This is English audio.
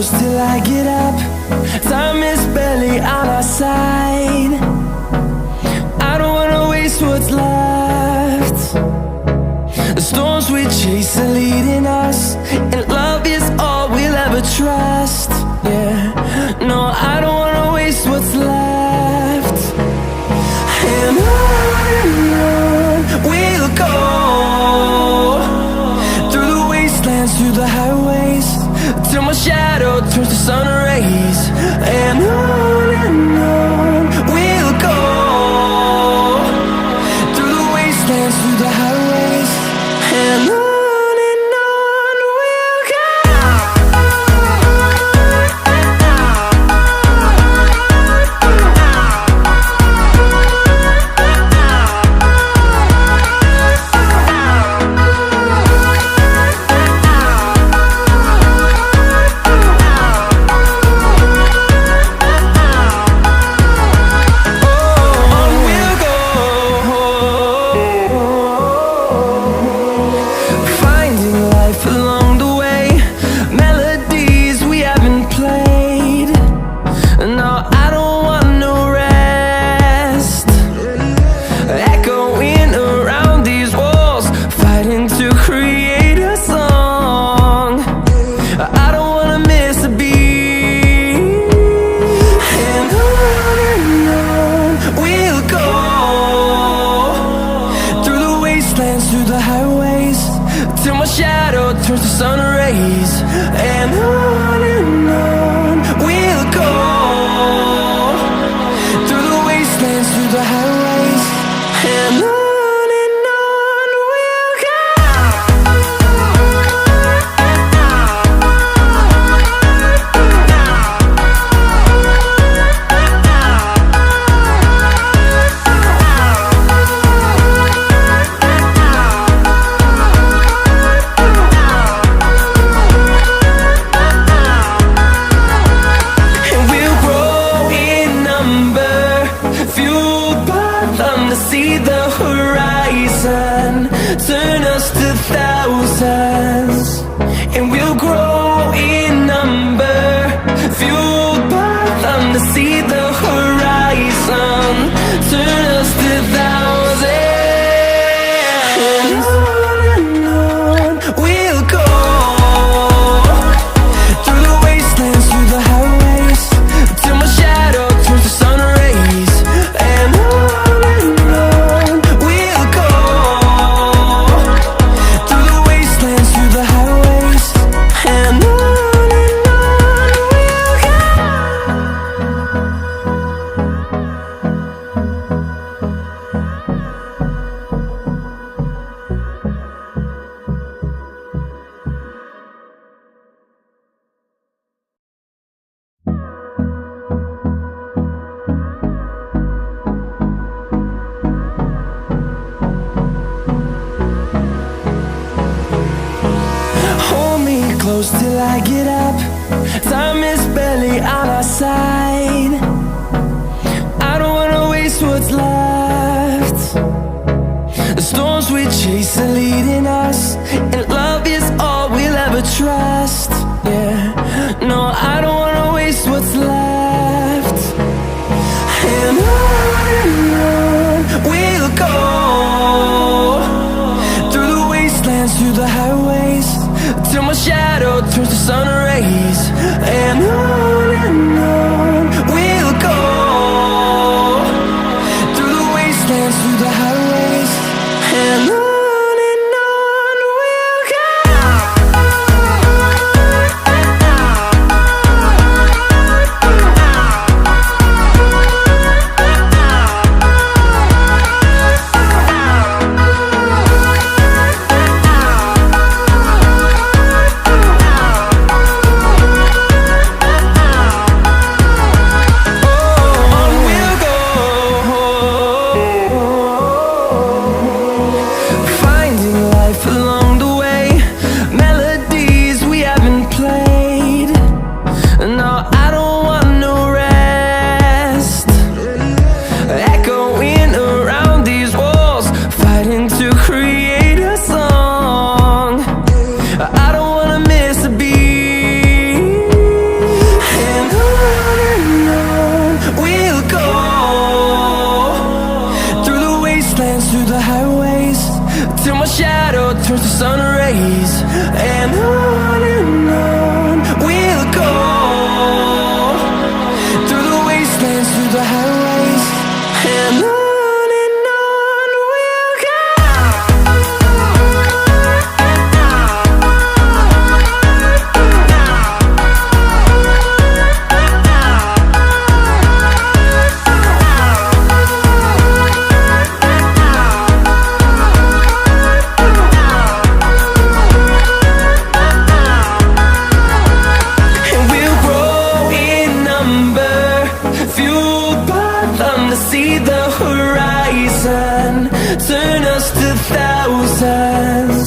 close till I get up. Time is barely on our side. I don't wanna waste what's left. The storms we chase are leading us, and love is all we'll ever trust. Yeah, no, I don't wanna waste what's left. And on we'll go, through the wastelands, through the highways, till my shadow turns to sun rays. And on we'll go, through the wastelands, through the highways, and on we'll go. Through the highways, till my shadow turns to sun rays. And on we'll go, through the wastelands, through the highways, and on we'll go. See the horizon, turn us to thousands, and we'll grow in number, fueled by them. To see the horizon, turn us to thousands, and on we'll go, through the wastelands, through the highways, till my shadow turns to sun rays. And close till I get up. Time is barely on our side. I don't wanna waste what's left. The storms we chase are leading us, and love is all we'll ever trust. Yeah, no, I don't wanna waste what's left. And on we'll go, through the wastelands, through the highways, till my shadow turns to sun rays. And on we'll go, through the wastelands, through the highways, and on dance through the highways, and on we'll go. And we'll grow in number, fueled by them to see the horizon, turn us to thousands.